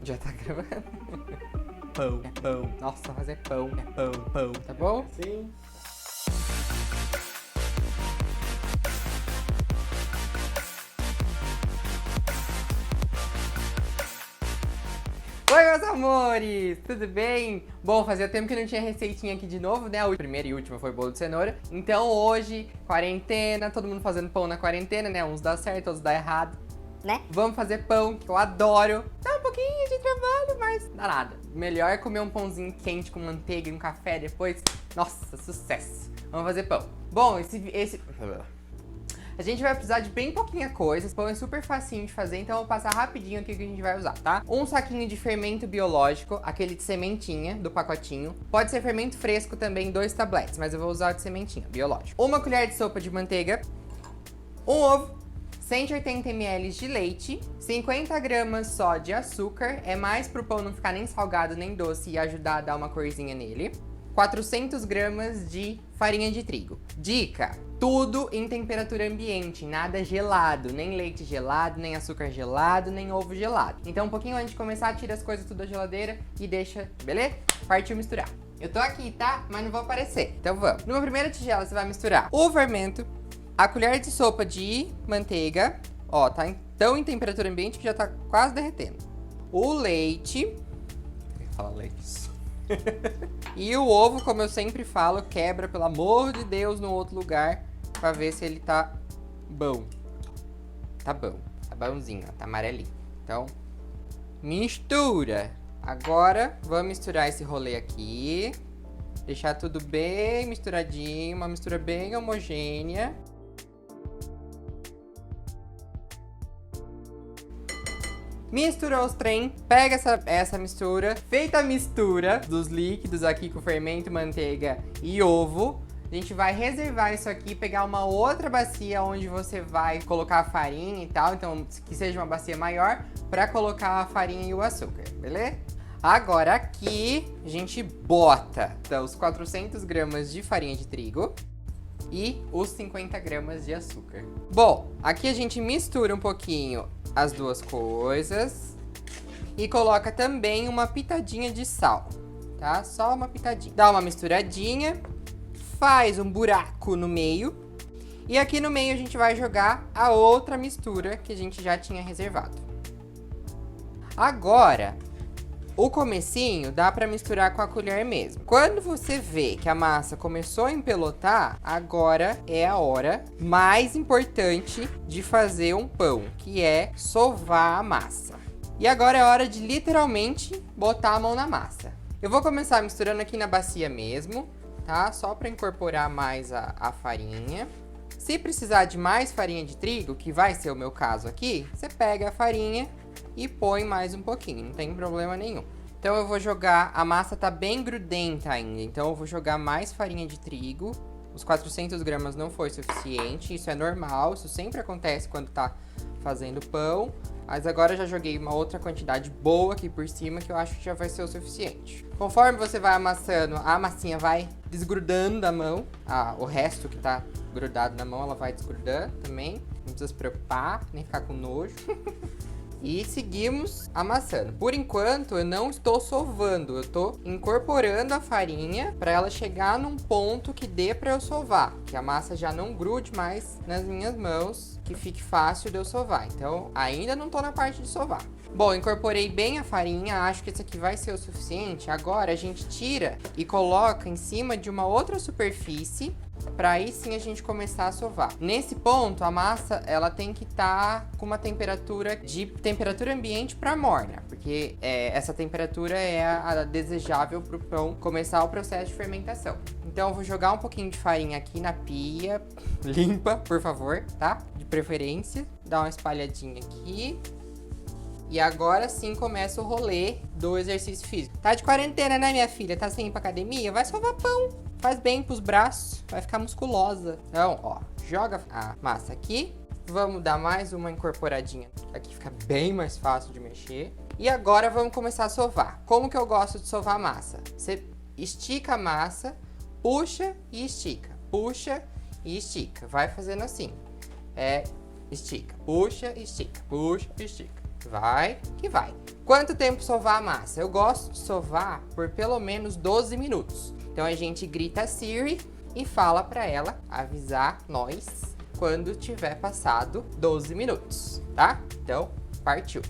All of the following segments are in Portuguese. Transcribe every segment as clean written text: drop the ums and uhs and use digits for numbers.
Já tá gravando? Pão, pão. Nossa, fazer pão, pão, pão. Tá bom? Sim. Oi, meus amores! Tudo bem? Bom, fazia tempo que não tinha receitinha aqui de novo, né? A primeira e última foi bolo de cenoura. Então hoje, quarentena, todo mundo fazendo pão na quarentena, né? Uns dá certo, outros dá errado. Né? Vamos fazer pão, que eu adoro. Dá um pouquinho de trabalho, mas dá nada. Melhor é comer um pãozinho quente com manteiga e um café depois. Nossa, sucesso. Vamos fazer pão. Bom, a gente vai precisar de bem pouquinha coisa. Esse pão é super facinho de fazer, então eu vou passar rapidinho aqui o que a gente vai usar, tá? Um saquinho de fermento biológico, aquele de sementinha, do pacotinho. Pode ser fermento fresco também, 2 tabletes, mas eu vou usar o de sementinha, biológico. Uma colher de sopa de manteiga. Um ovo. 180 ml de leite, 50 gramas só de açúcar, é mais pro pão não ficar nem salgado nem doce e ajudar a dar uma corzinha nele. 400 gramas de farinha de trigo. Dica: tudo em temperatura ambiente, nada gelado, nem leite gelado, nem açúcar gelado, nem ovo gelado. Então um pouquinho antes de começar, tira as coisas tudo da geladeira e deixa, beleza? Partiu misturar. Eu tô aqui, tá? Mas não vou aparecer, então vamos. Numa primeira tigela você vai misturar o fermento, a colher de sopa de manteiga, ó, tá tão em temperatura ambiente que já tá quase derretendo. O leite, fala leite. E o ovo, como eu sempre falo, quebra, pelo amor de Deus, no outro lugar, pra ver se ele tá bom. Tá bom, tá bonzinho, ó, tá amarelinho. Então, mistura. Agora, vamos misturar esse rolê aqui. Deixar tudo bem misturadinho, uma mistura bem homogênea. Misturou os trem, pega essa mistura. Feita a mistura dos líquidos aqui com fermento, manteiga e ovo, a gente vai reservar isso aqui, pegar uma outra bacia onde você vai colocar a farinha e tal, então que seja uma bacia maior, para colocar a farinha e o açúcar, beleza? Agora aqui a gente bota os 400 gramas de farinha de trigo e os 50 gramas de açúcar. Bom, aqui a gente mistura um pouquinho as duas coisas e coloca também uma pitadinha de sal, tá? Só uma pitadinha. Dá uma misturadinha, faz um buraco no meio e aqui no meio a gente vai jogar a outra mistura que a gente já tinha reservado. Agora, o comecinho dá pra misturar com a colher mesmo. Quando você vê que a massa começou a empelotar, agora é a hora mais importante de fazer um pão, que é sovar a massa. E agora é hora de literalmente botar a mão na massa. Eu vou começar misturando aqui na bacia mesmo, tá? Só pra incorporar mais a farinha. Se precisar de mais farinha de trigo, que vai ser o meu caso aqui, você pega a farinha e põe mais um pouquinho, não tem problema nenhum. Então eu vou jogar, a massa tá bem grudenta ainda, então eu vou jogar mais farinha de trigo. Os 400 gramas não foi suficiente, isso é normal, isso sempre acontece quando tá fazendo pão. Mas agora eu já joguei uma outra quantidade boa aqui por cima, que eu acho que já vai ser o suficiente. Conforme você vai amassando, a massinha vai desgrudando da mão. O resto que tá grudado na mão, ela vai desgrudando também. Não precisa se preocupar, nem ficar com nojo. E seguimos amassando. Por enquanto, eu não estou sovando, eu estou incorporando a farinha para ela chegar num ponto que dê para eu sovar, que a massa já não grude mais nas minhas mãos, que fique fácil de eu sovar. Então, ainda não estou na parte de sovar. Bom, incorporei bem a farinha, acho que esse aqui vai ser o suficiente. Agora a gente tira e coloca em cima de uma outra superfície, para aí sim a gente começar a sovar. Nesse ponto, a massa ela tem que estar com uma temperatura de temperatura ambiente para morna, porque essa temperatura é a desejável para o pão começar o processo de fermentação. Então eu vou jogar um pouquinho de farinha aqui na pia, limpa, por favor, tá? De preferência. Dá uma espalhadinha aqui. E agora sim começa o rolê do exercício físico. Tá de quarentena, né, minha filha? Tá sem ir pra academia? Vai sovar pão. Faz bem pros braços. Vai ficar musculosa. Então, ó, joga a massa aqui. Vamos dar mais uma incorporadinha. Aqui fica bem mais fácil de mexer. E agora vamos começar a sovar. Como que eu gosto de sovar a massa? Você estica a massa, puxa e estica. Puxa e estica. Vai fazendo assim. Estica, puxa e estica, puxa e estica. Vai que vai. Quanto tempo sovar a massa? Eu gosto de sovar por pelo menos 12 minutos. Então a gente grita a Siri e fala para ela avisar nós quando tiver passado 12 minutos, tá? Então, partiu.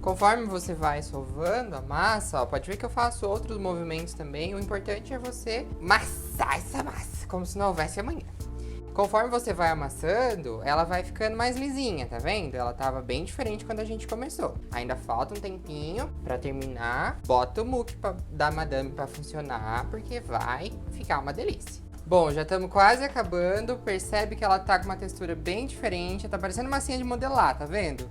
Conforme você vai sovando a massa, ó, pode ver que eu faço outros movimentos também. O importante é você amassar essa massa, como se não houvesse amanhã. Conforme você vai amassando, ela vai ficando mais lisinha, tá vendo? Ela tava bem diferente quando a gente começou. Ainda falta um tempinho pra terminar. Bota o muque da madame pra funcionar, porque vai ficar uma delícia. Bom, já estamos quase acabando. Percebe que ela tá com uma textura bem diferente. Tá parecendo massinha de modelar, tá vendo?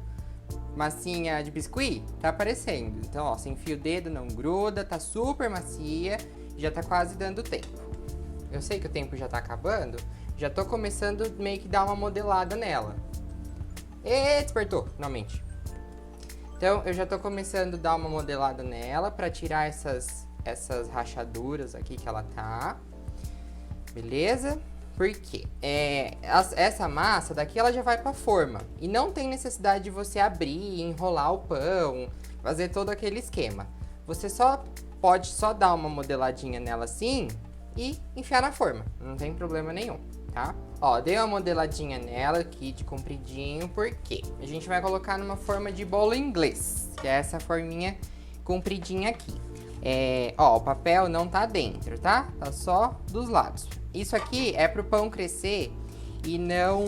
Massinha de biscuit, tá aparecendo. Então, ó, você enfia o dedo, não gruda, tá super macia, já tá quase dando tempo. Eu sei que o tempo já tá acabando, já tô começando meio que dar uma modelada nela. E despertou, finalmente. Então, eu já tô começando a dar uma modelada nela pra tirar essas rachaduras aqui que ela tá. Beleza? Porque essa massa daqui ela já vai pra forma. E não tem necessidade de você abrir, enrolar o pão, fazer todo aquele esquema. Você pode só dar uma modeladinha nela assim e enfiar na forma. Não tem problema nenhum, tá? Ó, dei uma modeladinha nela aqui de compridinho, porque a gente vai colocar numa forma de bolo inglês, que é essa forminha compridinha aqui. Ó, o papel não tá dentro, tá? Tá só dos lados. Isso aqui é pro pão crescer e não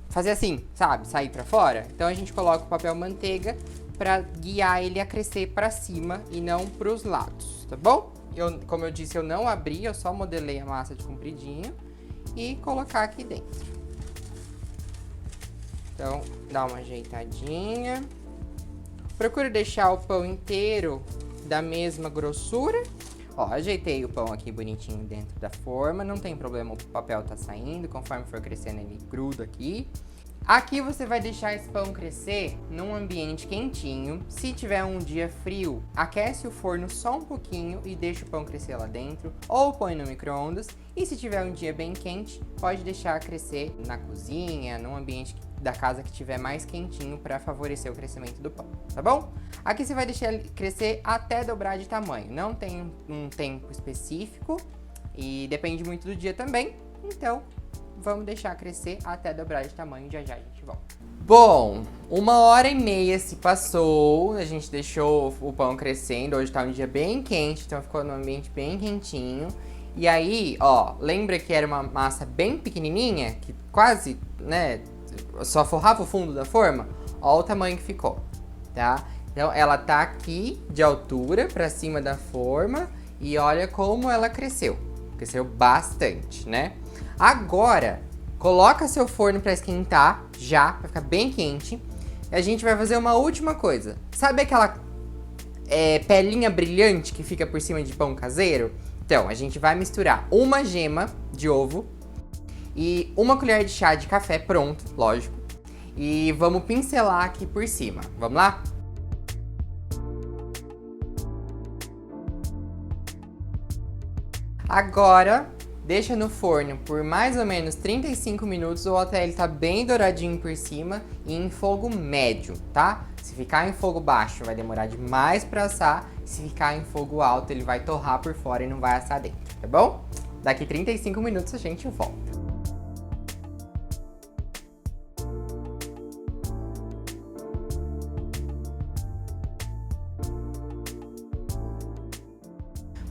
fazer assim, sabe? Sair pra fora. Então a gente coloca o papel manteiga pra guiar ele a crescer pra cima e não pros lados, tá bom? Como eu disse, eu não abri, eu só modelei a massa de compridinho e colocar aqui dentro. Então, dá uma ajeitadinha. Procure deixar o pão inteiro da mesma grossura. Ó, ajeitei o pão aqui bonitinho dentro da forma. Não tem problema, o papel tá saindo. Conforme for crescendo, ele gruda aqui. Aqui você vai deixar esse pão crescer num ambiente quentinho. Se tiver um dia frio, aquece o forno só um pouquinho e deixa o pão crescer lá dentro. Ou põe no micro-ondas. E se tiver um dia bem quente, pode deixar crescer na cozinha, num ambiente da casa que estiver mais quentinho para favorecer o crescimento do pão, tá bom? Aqui você vai deixar ele crescer até dobrar de tamanho. Não tem um tempo específico e depende muito do dia também. Então, vamos deixar crescer até dobrar de tamanho, já já a gente volta. Bom, 1h30 se passou, a gente deixou o pão crescendo, hoje tá um dia bem quente, então ficou num ambiente bem quentinho. E aí, ó, lembra que era uma massa bem pequenininha, que quase, né, só forrava o fundo da forma? Ó o tamanho que ficou, tá? Então ela tá aqui de altura pra cima da forma e olha como ela cresceu. Cresceu bastante, né? Agora, coloca seu forno pra esquentar já, pra ficar bem quente. E a gente vai fazer uma última coisa. Sabe aquela pelinha brilhante que fica por cima de pão caseiro? Então, a gente vai misturar uma gema de ovo e uma colher de chá de café, pronto, lógico. E vamos pincelar aqui por cima. Vamos lá? Agora, deixa no forno por mais ou menos 35 minutos ou até ele tá bem douradinho por cima e em fogo médio, tá? Se ficar em fogo baixo, vai demorar demais pra assar. Se ficar em fogo alto, ele vai torrar por fora e não vai assar dentro, tá bom? Daqui 35 minutos a gente volta.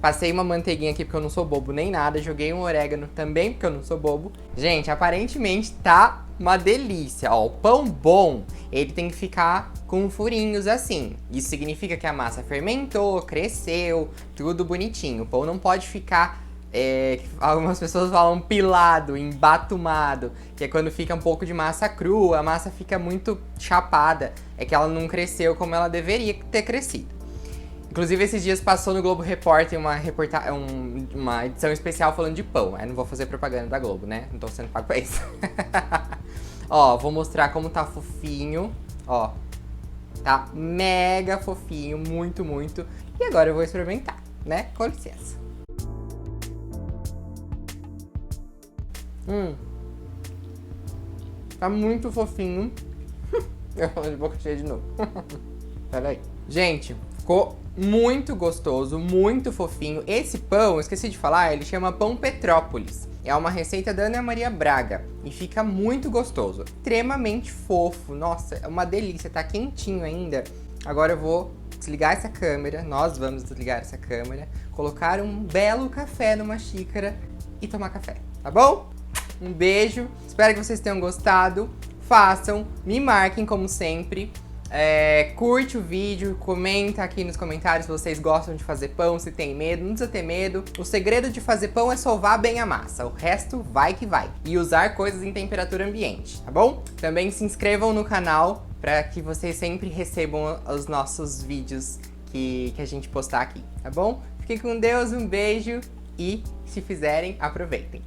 Passei uma manteiguinha aqui porque eu não sou bobo nem nada. Joguei um orégano também porque eu não sou bobo. Gente, aparentemente tá uma delícia. Ó, o pão bom, ele tem que ficar com furinhos assim. Isso significa que a massa fermentou, cresceu, tudo bonitinho. O pão não pode ficar, algumas pessoas falam pilado, embatumado, que é quando fica um pouco de massa crua, a massa fica muito chapada. É que ela não cresceu como ela deveria ter crescido. Inclusive, esses dias passou no Globo Repórter uma edição especial falando de pão. Eu não vou fazer propaganda da Globo, né? Não tô sendo pago pra isso. Ó, vou mostrar como tá fofinho. Ó, tá mega fofinho, muito, muito. E agora eu vou experimentar, né? Com licença. Tá muito fofinho. Eu falo de boca cheia de novo. Peraí. Gente, ficou muito gostoso, muito fofinho. Esse pão, eu esqueci de falar, ele chama Pão Petrópolis. É uma receita da Ana Maria Braga e fica muito gostoso. Extremamente fofo. Nossa, é uma delícia, tá quentinho ainda. Agora eu vou desligar essa câmera, nós vamos desligar essa câmera, colocar um belo café numa xícara e tomar café, tá bom? Um beijo, espero que vocês tenham gostado. Façam, me marquem como sempre. Curte o vídeo, comenta aqui nos comentários se vocês gostam de fazer pão, se tem medo, não precisa ter medo. O segredo de fazer pão é sovar bem a massa, o resto vai que vai. E usar coisas em temperatura ambiente, tá bom? Também se inscrevam no canal para que vocês sempre recebam os nossos vídeos que a gente postar aqui, tá bom? Fiquem com Deus, um beijo e se fizerem, aproveitem.